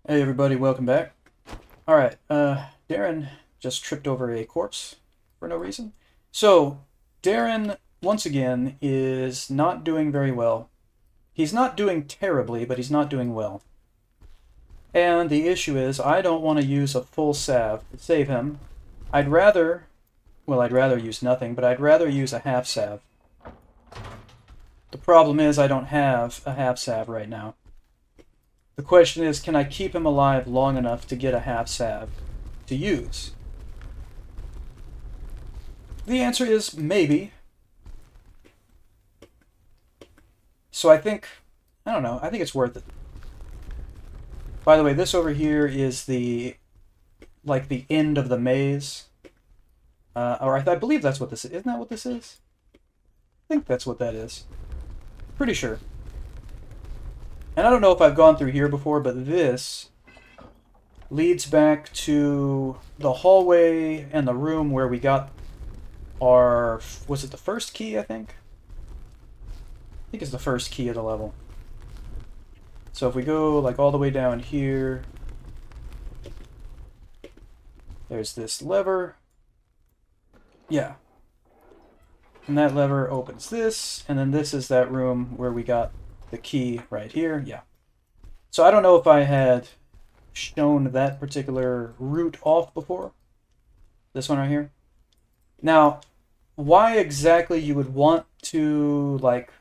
Hey everybody, welcome back. Alright, Darren just tripped over a corpse for no reason. So, Darren, once again, is not doing very well. He's not doing terribly, but he's not doing well. And the issue is, I don't want to use a full salve to save him. I'd rather, well, I'd rather use nothing, but I'd rather use a half salve. The problem is, I don't have a half salve right now. The question is, can I keep him alive long enough to get a half salve to use? The answer is maybe. So I think, I don't know, I think it's worth it. By the way, this over here is the end of the maze. Or I believe that's what this is. Isn't that what this is? I think that's what that is. Pretty sure. And I don't know if I've gone through here before, but this leads back to the hallway and the room where we got our... Was it the first key, I think? I think it's the first key of the level. So if we go like all the way down here, there's this lever. Yeah. And that lever opens this, and then this is that room where we got the key right here. Yeah. So I don't know if I had shown that particular route off before. This one right here. Now, why exactly you would want to like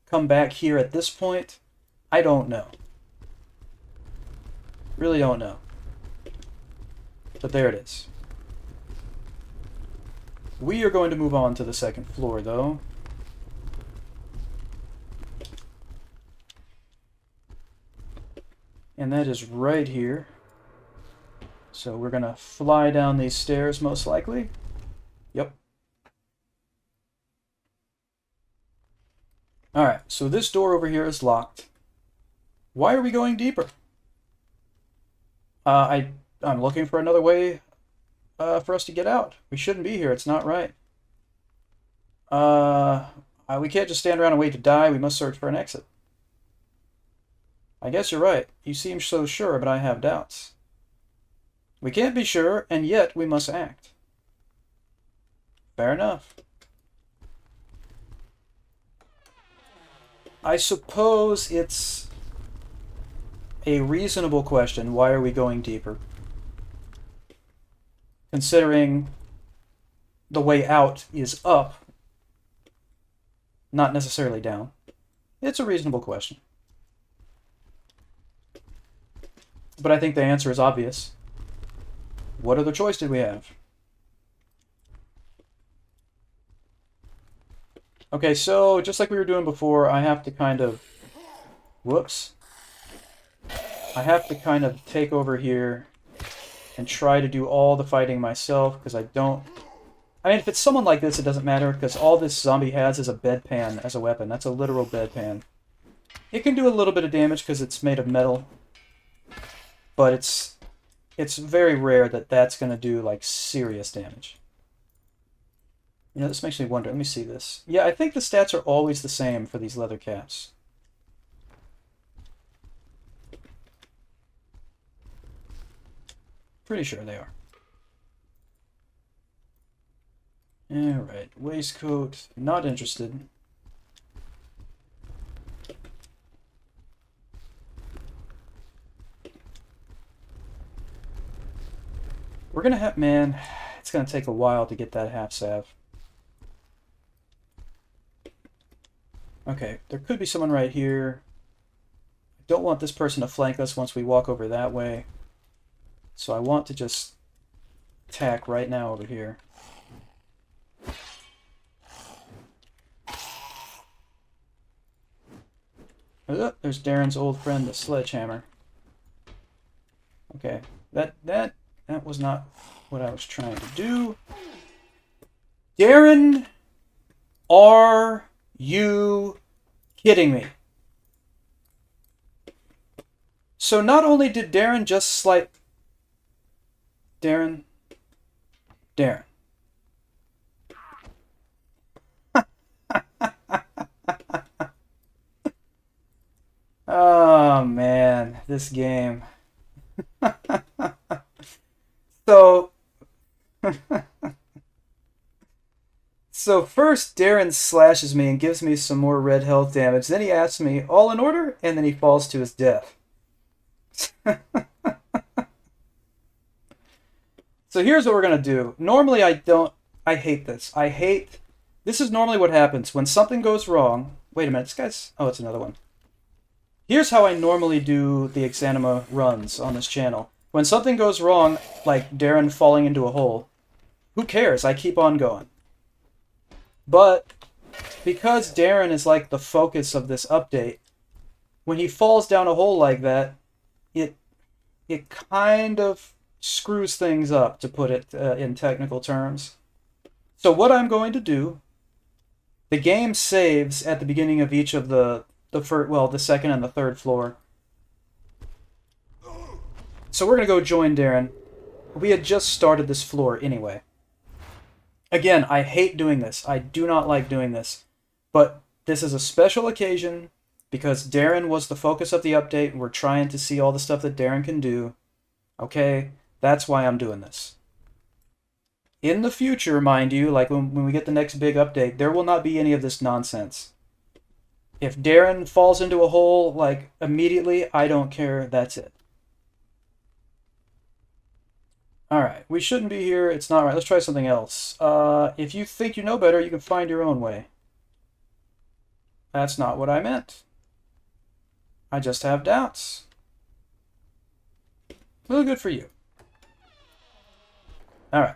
come back here at this point, I don't know. Really don't know. But there it is. We are going to move on to the second floor, though. And that is right here. So we're going to fly down these stairs, most likely. Yep. Alright, so this door over here is locked. Why are we going deeper? I'm looking for another way for us to get out. We shouldn't be here. It's not right. We can't just stand around and wait to die. We must search for an exit. I guess you're right. You seem so sure, but I have doubts. We can't be sure, and yet we must act. Fair enough. I suppose it's a reasonable question. Why are we going deeper? Considering the way out is up, not necessarily down. It's a reasonable question. But I think the answer is obvious. What other choice did we have? Okay, so just like we were doing before, I have to kind of... Whoops. I have to kind of take over here and try to do all the fighting myself, because I don't... I mean, if it's someone like this, it doesn't matter, because all this zombie has is a bedpan as a weapon. That's a literal bedpan. It can do a little bit of damage because it's made of metal, but it's very rare that that's going to do, like, serious damage. You know, this makes me wonder. Let me see this. Yeah, I think the stats are always the same for these leather caps. Pretty sure they are. Alright, waistcoat. Not interested. We're gonna have... Man, it's gonna take a while to get that half salve. Okay, there could be someone right here. I don't want this person to flank us once we walk over that way. So I want to just attack right now over here. Oh, there's Darren's old friend, the sledgehammer. Okay, that was not what I was trying to do. Darren, are you kidding me? So not only did Darren just slight... Darren. Oh man, this game. So, so first Darren slashes me and gives me some more red health damage. Then he asks me, all in order? And then he falls to his death. So here's what we're going to do. Normally I hate this. This is normally what happens when something goes wrong. Wait a minute, this guy's, oh, it's another one. Here's how I normally do the Exanima runs on this channel. When something goes wrong, like Darren falling into a hole, who cares? I keep on going. But because Darren is like the focus of this update, when he falls down a hole like that, it kind of screws things up, to put it in technical terms. So what I'm going to do, the game saves at the beginning of each of the second and the third floor. So we're going to go join Darren. We had just started this floor anyway. Again, I hate doing this. I do not like doing this. But this is a special occasion because Darren was the focus of the update. We're trying to see all the stuff that Darren can do. Okay? That's why I'm doing this. In the future, mind you, like when we get the next big update, there will not be any of this nonsense. If Darren falls into a hole, like, immediately, I don't care. That's it. Alright, we shouldn't be here. It's not right. Let's try something else. If you think you know better, you can find your own way. That's not what I meant. I just have doubts. Well, good for you. Alright.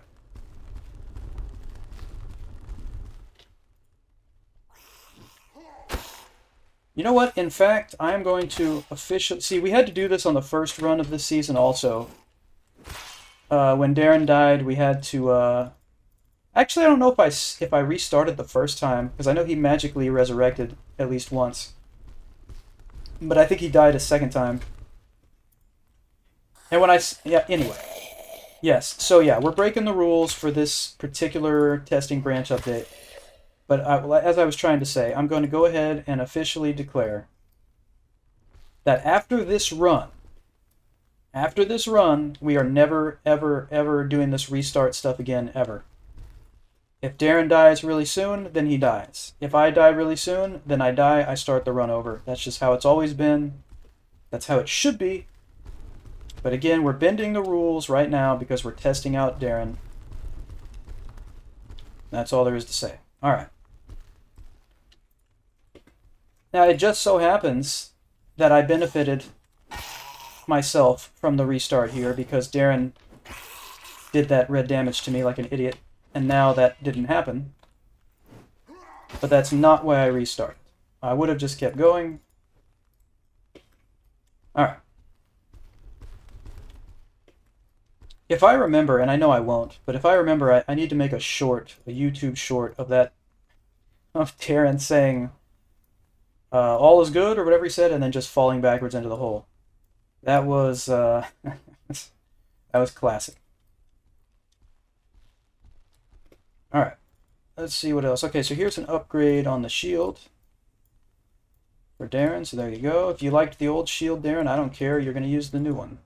You know what? In fact, I'm going to officially... See, we had to do this on the first run of this season also. When Darren died, we had to... Actually, I don't know if I restarted the first time, because I know he magically resurrected at least once. But I think he died a second time. And when yeah, anyway. Yes, so yeah, we're breaking the rules for this particular testing branch update. But as I was trying to say, I'm going to go ahead and officially declare that after this run, we are never, ever, ever doing this restart stuff again, ever. If Darren dies really soon, then he dies. If I die really soon, then I die, I start the run over. That's just how it's always been. That's how it should be. But again, we're bending the rules right now because we're testing out Darren. That's all there is to say. Alright. Now, it just so happens that I benefited myself from the restart here because Darren did that red damage to me like an idiot, and now that didn't happen. But that's not why I restarted. I would have just kept going. Alright. If I remember, and I know I won't, but if I remember, I need to make a YouTube short of that, of Darren saying, all is good, or whatever he said, and then just falling backwards into the hole. That was, that was classic. Alright, let's see what else. Okay, so here's an upgrade on the shield for Darren, so there you go. If you liked the old shield, Darren, I don't care, you're going to use the new one.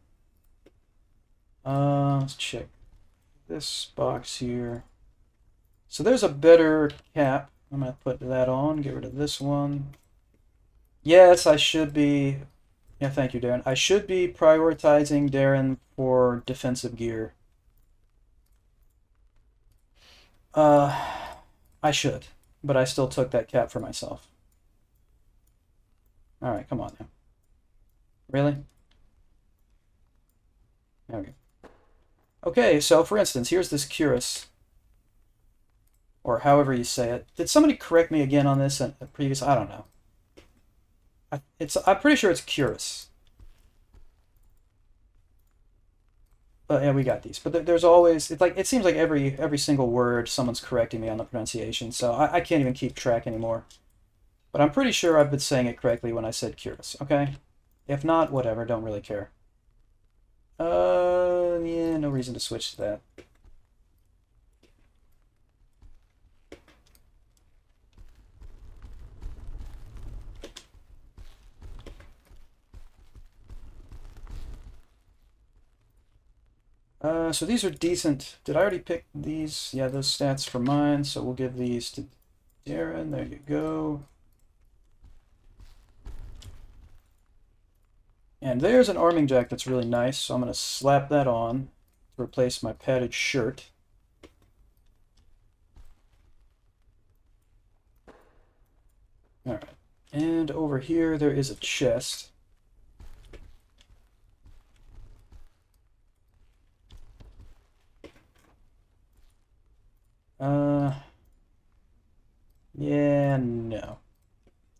Let's check this box here. So there's a better cap. I'm going to put that on, get rid of this one. Yes, I should be... Yeah, thank you, Darren. I should be prioritizing Darren for defensive gear. I should, but I still took that cap for myself. Alright, come on now. Really? There we go. Okay, so for instance, here's this Curus. Or however you say it. Did somebody correct me again on this in a previous... I don't know. I'm pretty sure it's Curus. But yeah, we got these. But there's always... it seems like every single word someone's correcting me on the pronunciation, so I can't even keep track anymore. But I'm pretty sure I've been saying it correctly when I said Curus, okay? If not, whatever, don't really care. Yeah, no reason to switch to that. So these are decent. Did I already pick these? Yeah, those stats for mine, so we'll give these to Darren. There you go. And there's an arming jack that's really nice, so I'm going to slap that on to replace my padded shirt. Alright. And over here there is a chest. Yeah, no.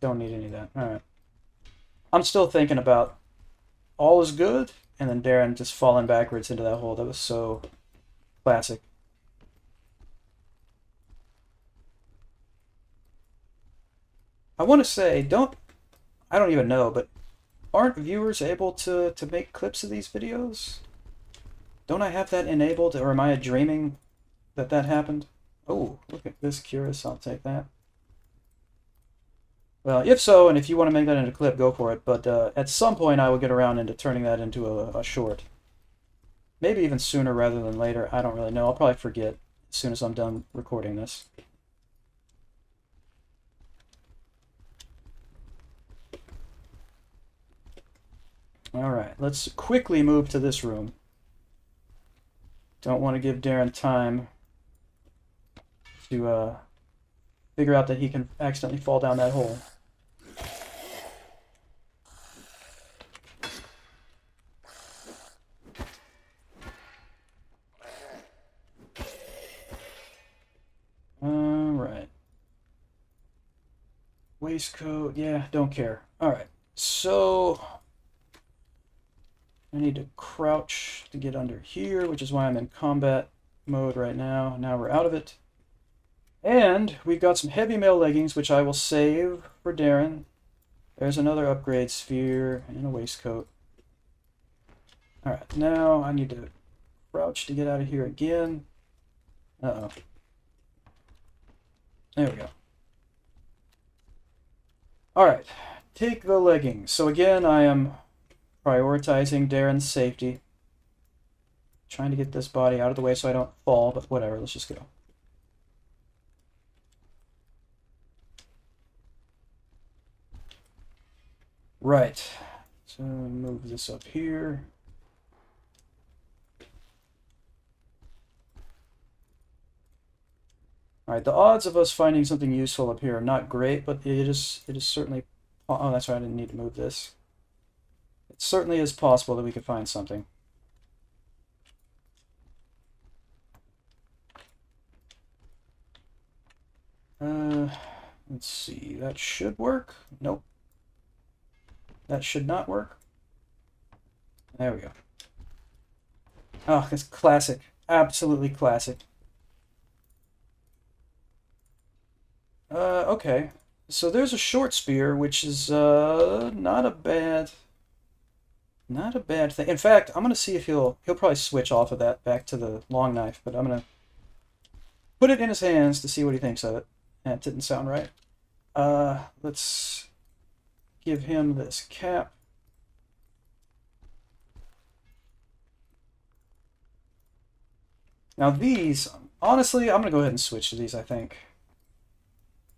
Don't need any of that. Alright. I'm still thinking about all is good, and then Darren just falling backwards into that hole. That was so classic. I want to say, I don't even know, but aren't viewers able to make clips of these videos? Don't I have that enabled, or am I dreaming that that happened? Oh, look at this, curious. I'll take that. Well, if so, and if you want to make that into a clip, go for it. But at some point, I will get around into turning that into a short. Maybe even sooner rather than later. I don't really know. I'll probably forget as soon as I'm done recording this. Alright, let's quickly move to this room. Don't want to give Darren time to figure out that he can accidentally fall down that hole. Alright. Waistcoat, yeah, don't care. Alright, so I need to crouch to get under here, which is why I'm in combat mode right now. Now we're out of it. And we've got some heavy mail leggings, which I will save for Darren. There's another upgrade sphere and a waistcoat. Alright, now I need to crouch to get out of here again. Uh-oh. There we go. Alright, take the leggings. So again, I am prioritizing Darren's safety. Trying to get this body out of the way so I don't fall, but whatever, let's just go. Right, so move this up here. Alright, the odds of us finding something useful up here are not great, but it is certainly... Oh, that's right, I didn't need to move this. It certainly is possible that we could find something. Let's see, that should work. Nope. That should not work. There we go. Oh, that's classic. Absolutely classic. Okay. So there's a short spear, which is not a bad thing. In fact, I'm gonna see if he'll probably switch off of that back to the long knife, but I'm gonna put it in his hands to see what he thinks of it. That didn't sound right. Let's give him this cap. Now these, honestly, I'm gonna go ahead and switch to these, I think.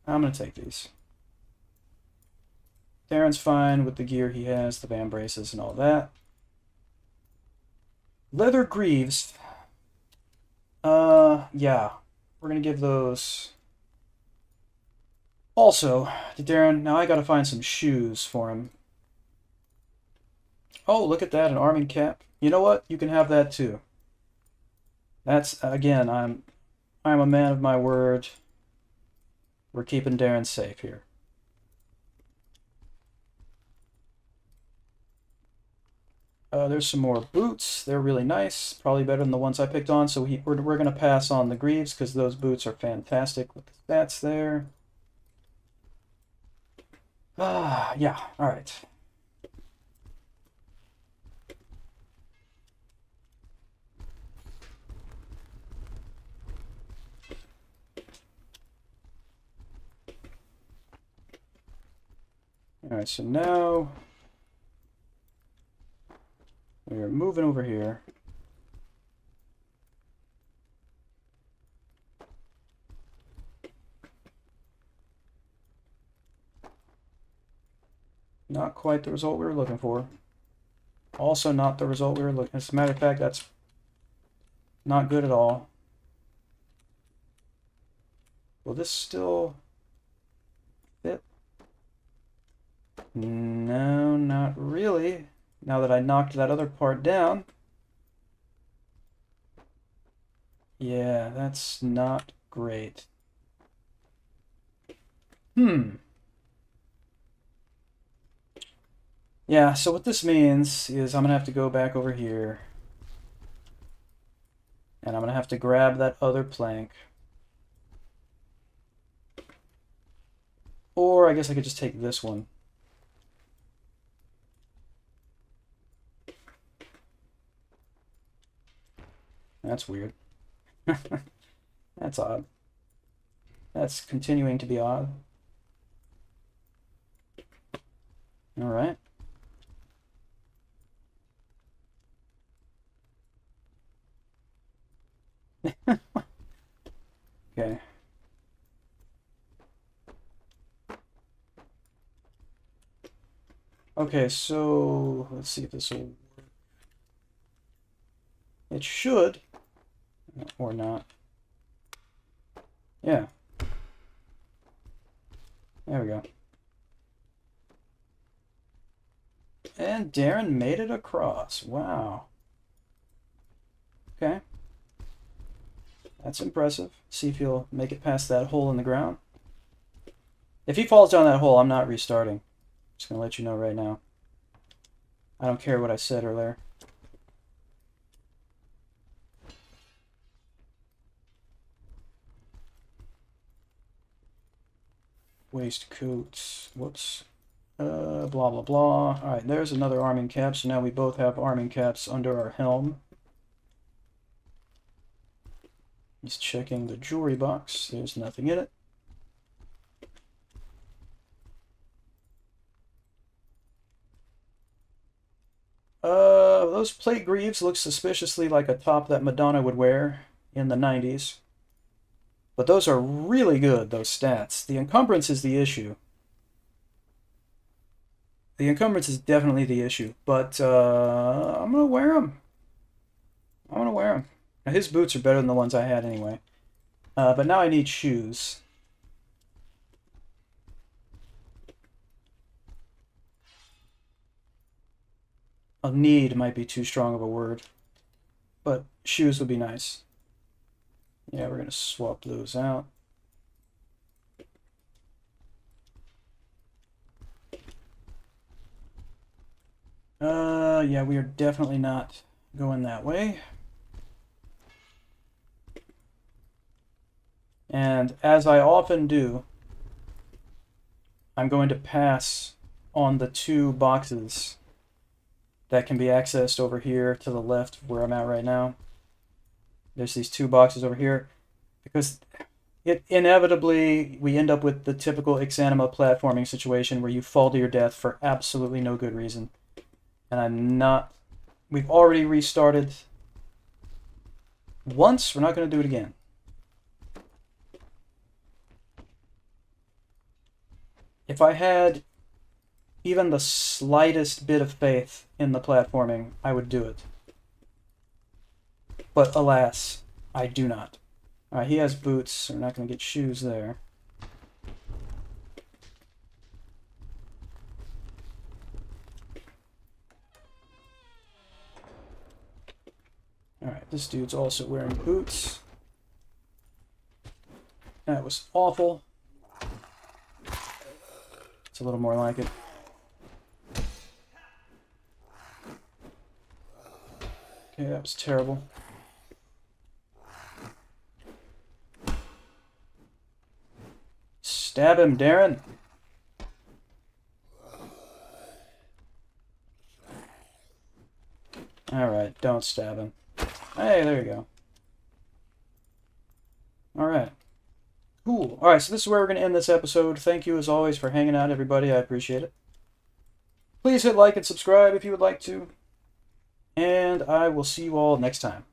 I'm gonna take these. Darren's fine with the gear he has, the band braces and all that. Leather greaves. Yeah. We're gonna give those also to Darren. Now I gotta find some shoes for him. Oh, look at that, an arming cap. You know what? You can have that too. That's, again, I'm a man of my word. We're keeping Darren safe here. There's some more boots. They're really nice. Probably better than the ones I picked on. So we're going to pass on the greaves because those boots are fantastic with the stats there. Yeah. All right. All right. So now we're moving over here. Not quite the result we were looking for. Also not the result we were looking for. As a matter of fact, that's not good at all. Will this still fit? No, not really. Now that I knocked that other part down. Yeah, that's not great. Yeah, so what this means is I'm going to have to go back over here. And I'm going to have to grab that other plank. Or I guess I could just take this one. That's weird. That's odd. That's continuing to be odd. All right. Okay. Okay, so let's see if this will work. It should, or not. Yeah. There we go. And Darren made it across. Wow. Okay. That's impressive. See if he'll make it past that hole in the ground. If he falls down that hole, I'm not restarting. Just gonna let you know right now. I don't care what I said earlier. Waistcoat. Whoops. Blah, blah, blah. Alright, there's another arming cap. So now we both have arming caps under our helm. He's checking the jewelry box. There's nothing in it. Those plate greaves look suspiciously like a top that Madonna would wear in the 90s. But those are really good, those stats. The encumbrance is the issue. The encumbrance is definitely the issue, but I'm going to wear them. I'm going to wear them. Now, his boots are better than the ones I had anyway. But now I need shoes. A need might be too strong of a word, but shoes would be nice. Yeah, we're going to swap those out. Yeah, we are definitely not going that way. And as I often do, I'm going to pass on the two boxes that can be accessed over here to the left where I'm at right now. There's these two boxes over here because inevitably we end up with the typical Exanima platforming situation where you fall to your death for absolutely no good reason. And we've already restarted once, we're not going to do it again. If I had even the slightest bit of faith in the platforming, I would do it. But alas, I do not. Alright, he has boots, so we're not going to get shoes there. Alright, this dude's also wearing boots. That was awful. It's a little more like it. Okay, that was terrible. Stab him, Darren. Alright, don't stab him. Hey, there you go. Alright. Cool. Alright, so this is where we're going to end this episode. Thank you, as always, for hanging out, everybody. I appreciate it. Please hit like and subscribe if you would like to. And I will see you all next time.